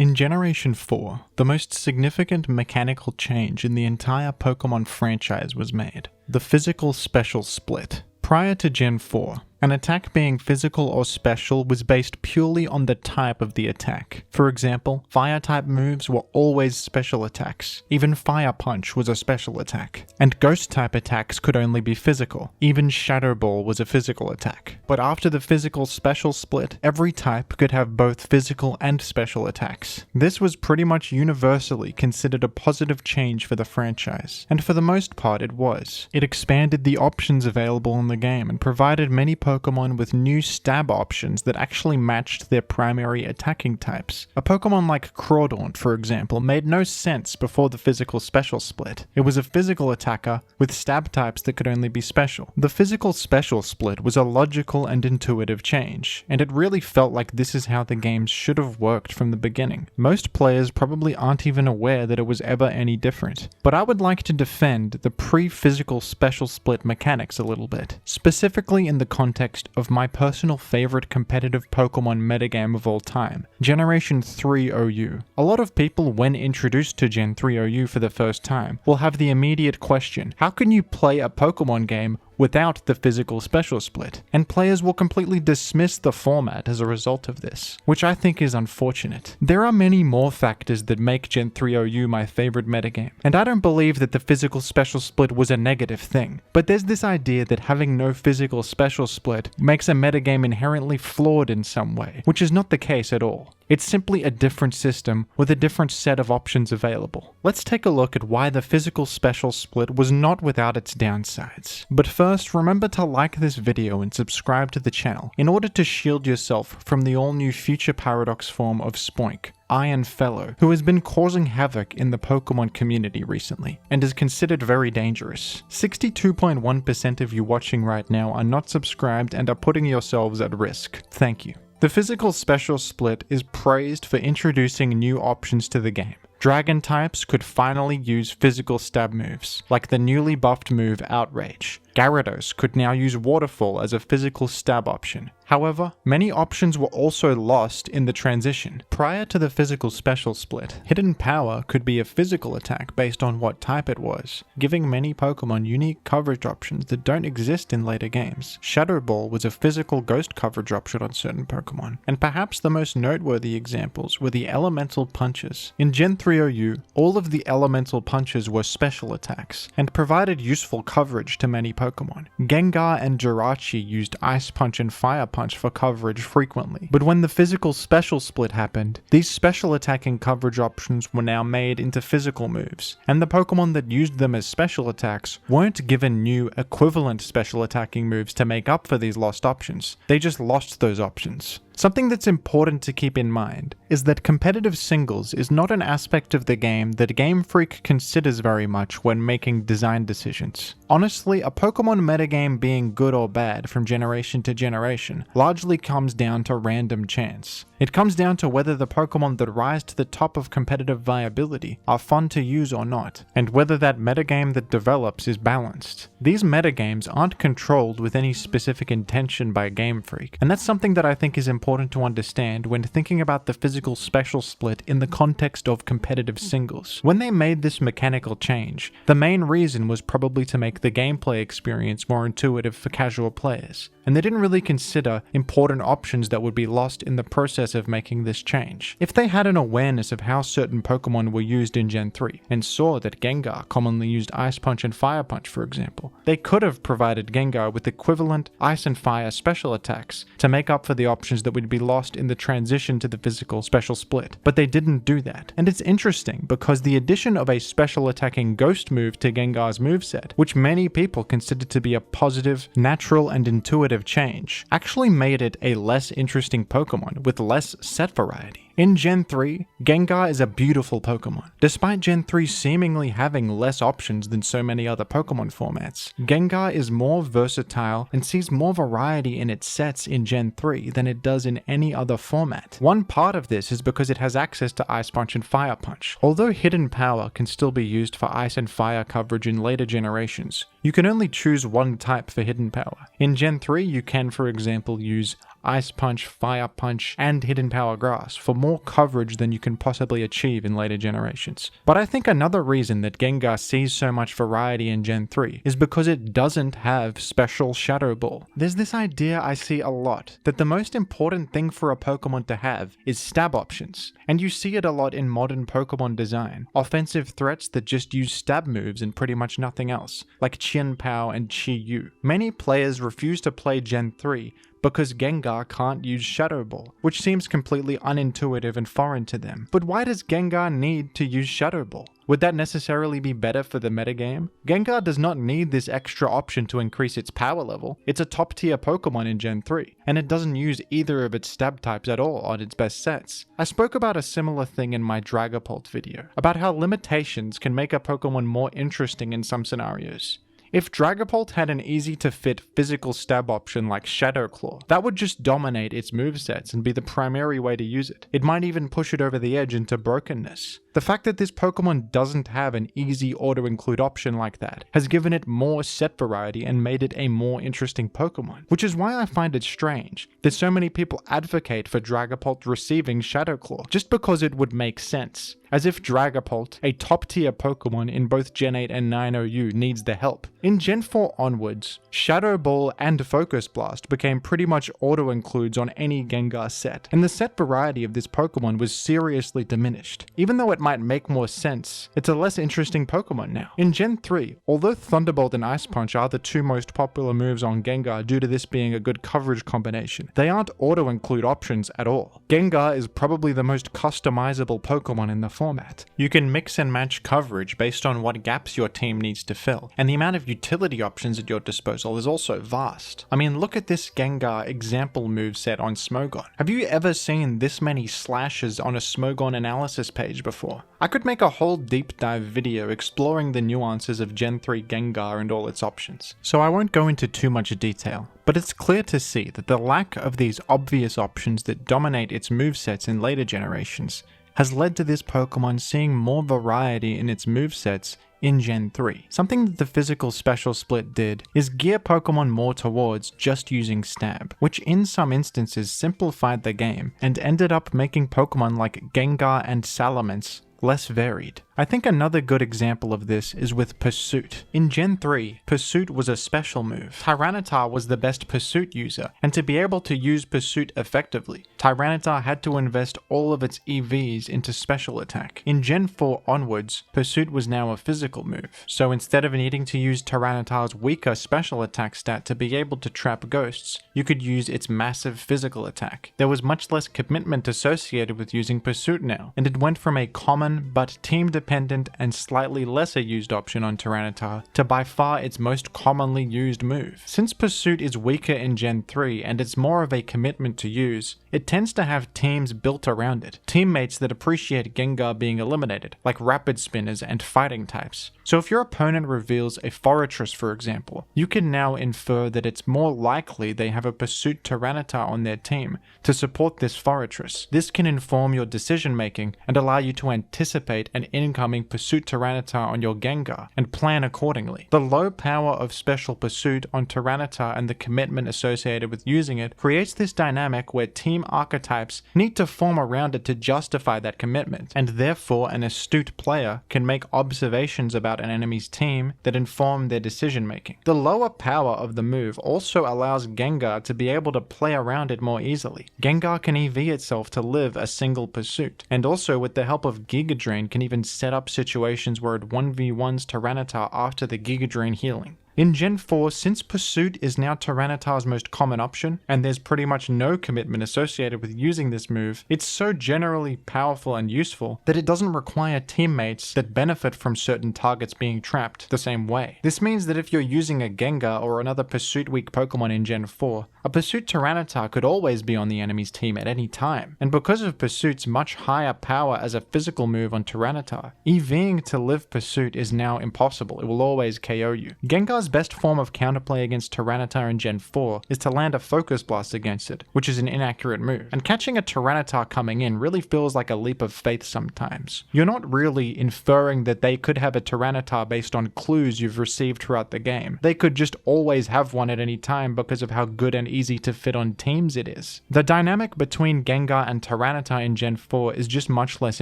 In Generation 4, the most significant mechanical change in the entire Pokemon franchise was made: the physical special split. Prior to Gen 4, an attack being physical or special was based purely on the type of the attack. For example, fire-type moves were always special attacks. Even Fire Punch was a special attack. And Ghost-type attacks could only be physical. Even Shadow Ball was a physical attack. But after the physical special split, every type could have both physical and special attacks. This was pretty much universally considered a positive change for the franchise, and for the most part it was. It expanded the options available in the game and provided many Pokemon with new stab options that actually matched their primary attacking types. A Pokemon like Crawdaunt, for example, made no sense before the physical special split. It was a physical attacker with stab types that could only be special. The physical special split was a logical and intuitive change, and it really felt like this is how the game should have worked from the beginning. Most players probably aren't even aware that it was ever any different, but I would like to defend the pre-physical special split mechanics a little bit, specifically in the context of my personal favorite competitive Pokemon metagame of all time, Generation 3 OU. A lot of people, when introduced to Gen 3 OU for the first time, will have the immediate question: how can you play a Pokemon game without the physical special split? And players will completely dismiss the format as a result of this, which I think is unfortunate. There are many more factors that make Gen 3 OU my favorite metagame, and I don't believe that the physical special split was a negative thing, but there's this idea that having no physical special split makes a metagame inherently flawed in some way, which is not the case at all. It's simply a different system with a different set of options available. Let's take a look at why the physical special split was not without its downsides. But first, remember to like this video and subscribe to the channel in order to shield yourself from the all-new future paradox form of Spoink, Iron Fellow, who has been causing havoc in the Pokemon community recently, and is considered very dangerous. 62.1% of you watching right now are not subscribed and are putting yourselves at risk. Thank you. The physical special split is praised for introducing new options to the game. Dragon types could finally use physical stab moves, like the newly buffed move Outrage. Gyarados could now use Waterfall as a physical stab option. However, many options were also lost in the transition. Prior to the physical special split, Hidden Power could be a physical attack based on what type it was, giving many Pokemon unique coverage options that don't exist in later games. Shadow Ball was a physical ghost coverage option on certain Pokemon, and perhaps the most noteworthy examples were the Elemental Punches. In Gen 3 OU, all of the Elemental Punches were special attacks, and provided useful coverage to many Pokemon. Gengar and Jirachi used Ice Punch and Fire Punch for coverage frequently, but when the physical special split happened, these special attacking coverage options were now made into physical moves, and the Pokemon that used them as special attacks weren't given new equivalent special attacking moves to make up for these lost options. They just lost those options. Something that's important to keep in mind is that competitive singles is not an aspect of the game that Game Freak considers very much when making design decisions. Honestly, a Pokemon metagame being good or bad from generation to generation largely comes down to random chance. It comes down to whether the Pokemon that rise to the top of competitive viability are fun to use or not, and whether that metagame that develops is balanced. These metagames aren't controlled with any specific intention by Game Freak, and that's something that I think is important to understand when thinking about the physical special split in the context of competitive singles. When they made this mechanical change, the main reason was probably to make the gameplay experience more intuitive for casual players, and they didn't really consider important options that would be lost in the process of making this change. If they had an awareness of how certain Pokemon were used in Gen 3, and saw that Gengar commonly used Ice Punch and Fire Punch, for example, they could have provided Gengar with equivalent Ice and Fire special attacks to make up for the options that would be lost in the transition to the physical special split, but they didn't do that. And it's interesting because the addition of a special attacking ghost move to Gengar's moveset, which many people consider to be a positive, natural, and intuitive change, actually made it a less interesting Pokemon with less set variety. In Gen 3, Gengar is a beautiful Pokemon. Despite Gen 3 seemingly having less options than so many other Pokemon formats, Gengar is more versatile and sees more variety in its sets in Gen 3 than it does in any other format. One part of this is because it has access to Ice Punch and Fire Punch. Although Hidden Power can still be used for Ice and Fire coverage in later generations, you can only choose one type for Hidden Power. In Gen 3, you can, for example, use Ice Punch, Fire Punch, and Hidden Power Grass for more coverage than you can possibly achieve in later generations. But I think another reason that Gengar sees so much variety in Gen 3 is because it doesn't have special Shadow Ball. There's this idea I see a lot, that the most important thing for a Pokemon to have is stab options, and you see it a lot in modern Pokemon design. Offensive threats that just use stab moves and pretty much nothing else, like Chien Pao and Chi-Yu. Many players refuse to play Gen 3 because Gengar can't use Shadow Ball, which seems completely unintuitive and foreign to them. But why does Gengar need to use Shadow Ball? Would that necessarily be better for the metagame? Gengar does not need this extra option to increase its power level. It's a top tier Pokemon in Gen 3, and it doesn't use either of its stab types at all on its best sets. I spoke about a similar thing in my Dragapult video, about how limitations can make a Pokemon more interesting in some scenarios. If Dragapult had an easy to fit physical stab option like Shadow Claw, that would just dominate its movesets and be the primary way to use it. It might even push it over the edge into brokenness. The fact that this Pokemon doesn't have an easy auto-include option like that has given it more set variety and made it a more interesting Pokemon, which is why I find it strange that so many people advocate for Dragapult receiving Shadow Claw, just because it would make sense. As if Dragapult, a top tier Pokemon in both Gen 8 and 9 OU, needs the help. In Gen 4 onwards, Shadow Ball and Focus Blast became pretty much auto-includes on any Gengar set, and the set variety of this Pokemon was seriously diminished. Even though it might make more sense, it's a less interesting Pokemon now. In Gen 3, although Thunderbolt and Ice Punch are the two most popular moves on Gengar due to this being a good coverage combination, they aren't auto-include options at all. Gengar is probably the most customizable Pokemon in the format. You can mix and match coverage based on what gaps your team needs to fill, and the amount of utility options at your disposal is also vast. I mean, look at this Gengar example moveset on Smogon. Have you ever seen this many slashes on a Smogon analysis page before? I could make a whole deep dive video exploring the nuances of Gen 3 Gengar and all its options, so I won't go into too much detail. But it's clear to see that the lack of these obvious options that dominate its movesets in later generations has led to this Pokemon seeing more variety in its movesets in Gen 3. Something that the physical special split did is gear Pokemon more towards just using stab, which in some instances simplified the game and ended up making Pokemon like Gengar and Salamence less varied. I think another good example of this is with Pursuit. In Gen 3, Pursuit was a special move. Tyranitar was the best Pursuit user, and to be able to use Pursuit effectively, Tyranitar had to invest all of its EVs into special attack. In Gen 4 onwards, Pursuit was now a physical move, so instead of needing to use Tyranitar's weaker special attack stat to be able to trap ghosts, you could use its massive physical attack. There was much less commitment associated with using Pursuit now, and it went from a common but team-dependent and slightly lesser used option on Tyranitar to by far its most commonly used move. Since Pursuit is weaker in Gen 3 and it's more of a commitment to use, it tends to have teams built around it, teammates that appreciate Gengar being eliminated, like Rapid Spinners and fighting types. So if your opponent reveals a Forretress, for example, you can now infer that it's more likely they have a Pursuit Tyranitar on their team to support this Forretress. This can inform your decision making and allow you to anticipate an incoming Pursuit Tyranitar on your Gengar and plan accordingly. The low power of Special Pursuit on Tyranitar and the commitment associated with using it creates this dynamic where team archetypes need to form around it to justify that commitment, and therefore an astute player can make observations about an enemy's team that inform their decision making. The lower power of the move also allows Gengar to be able to play around it more easily. Gengar can EV itself to live a single Pursuit, and also with the help of Giga Drain can even set up situations where it 1v1s Tyranitar after the Giga Drain healing. In Gen 4, since Pursuit is now Tyranitar's most common option, and there's pretty much no commitment associated with using this move, it's so generally powerful and useful that it doesn't require teammates that benefit from certain targets being trapped the same way. This means that if you're using a Gengar or another Pursuit-weak Pokemon in Gen 4, a Pursuit Tyranitar could always be on the enemy's team at any time, and because of Pursuit's much higher power as a physical move on Tyranitar, EVing to live Pursuit is now impossible. It will always KO you. Gengar's best form of counterplay against Tyranitar in Gen 4 is to land a Focus Blast against it, which is an inaccurate move, and catching a Tyranitar coming in really feels like a leap of faith sometimes. You're not really inferring that they could have a Tyranitar based on clues you've received throughout the game. They could just always have one at any time because of how good and easy to fit on teams it is. The dynamic between Gengar and Tyranitar in Gen 4 is just much less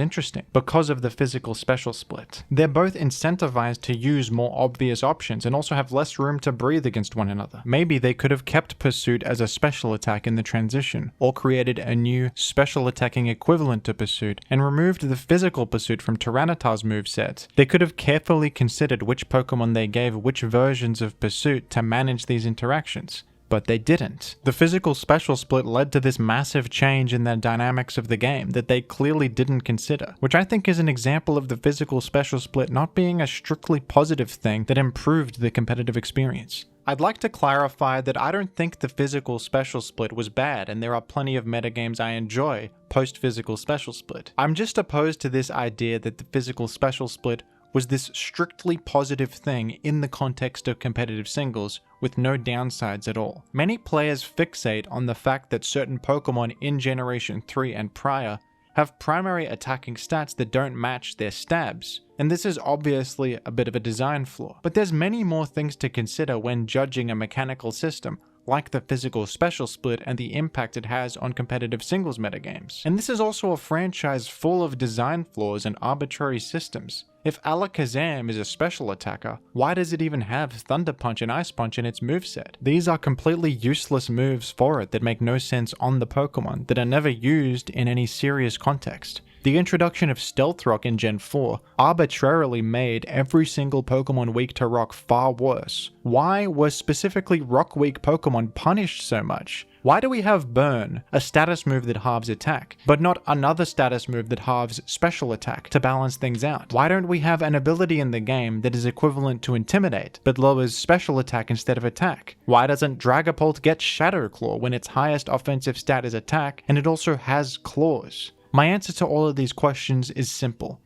interesting because of the physical special split. They're both incentivized to use more obvious options and also have less room to breathe against one another. Maybe they could have kept Pursuit as a special attack in the transition, or created a new special attacking equivalent to Pursuit and removed the physical Pursuit from Tyranitar's moveset. They could have carefully considered which Pokemon they gave which versions of Pursuit to manage these interactions. But they didn't. The physical special split led to this massive change in the dynamics of the game that they clearly didn't consider, which I think is an example of the physical special split not being a strictly positive thing that improved the competitive experience. I'd like to clarify that I don't think the physical special split was bad, and there are plenty of metagames I enjoy post-physical special split. I'm just opposed to this idea that the physical special split was this strictly positive thing in the context of competitive singles with no downsides at all. Many players fixate on the fact that certain Pokemon in Generation 3 and prior have primary attacking stats that don't match their stabs, and this is obviously a bit of a design flaw. But there's many more things to consider when judging a mechanical system, like the physical special split and the impact it has on competitive singles metagames. And this is also a franchise full of design flaws and arbitrary systems. If Alakazam is a special attacker, why does it even have Thunder Punch and Ice Punch in its moveset? These are completely useless moves for it that make no sense on the Pokemon, that are never used in any serious context. The introduction of Stealth Rock in Gen 4 arbitrarily made every single Pokemon weak to Rock far worse. Why were specifically Rock-weak Pokemon punished so much? Why do we have Burn, a status move that halves attack, but not another status move that halves special attack to balance things out? Why don't we have an ability in the game that is equivalent to Intimidate, but lowers special attack instead of attack? Why doesn't Dragapult get Shadow Claw when its highest offensive stat is attack, and it also has claws? My answer to all of these questions is simple.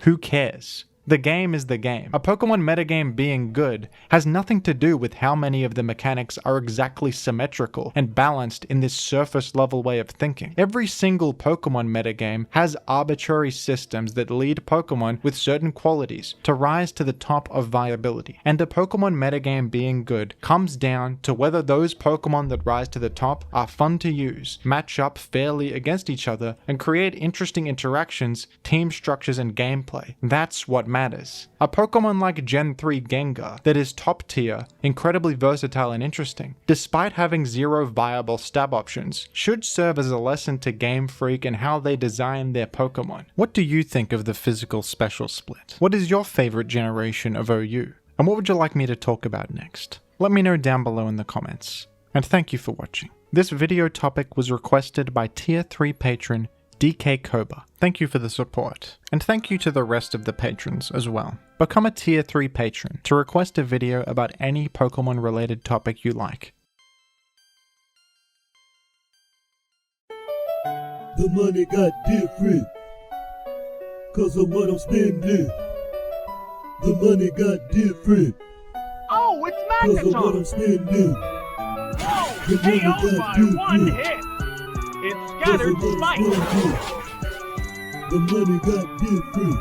Who cares? The game is the game. A Pokemon metagame being good has nothing to do with how many of the mechanics are exactly symmetrical and balanced in this surface level way of thinking. Every single Pokemon metagame has arbitrary systems that lead Pokemon with certain qualities to rise to the top of viability. And a Pokemon metagame being good comes down to whether those Pokemon that rise to the top are fun to use, match up fairly against each other, and create interesting interactions, team structures, and gameplay. That's what matters. A Pokemon like Gen 3 Gengar that is top tier, incredibly versatile and interesting, despite having zero viable stab options, should serve as a lesson to Game Freak and how they design their Pokemon. What do you think of the physical special split? What is your favorite generation of OU? And what would you like me to talk about next? Let me know down below in the comments. And thank you for watching. This video topic was requested by Tier 3 patron DKKoba. Thank you for the support, and thank you to the rest of the patrons as well. Become a Tier 3 patron to request a video about any Pokemon related topic you like. The money got different, cause of what I'm spending. The money got different, oh, it's cause of what Patron! I'm spending. Whoa, The money KO got by different, one hit! It cause scattered of what I'm spikes! spending. The money got different.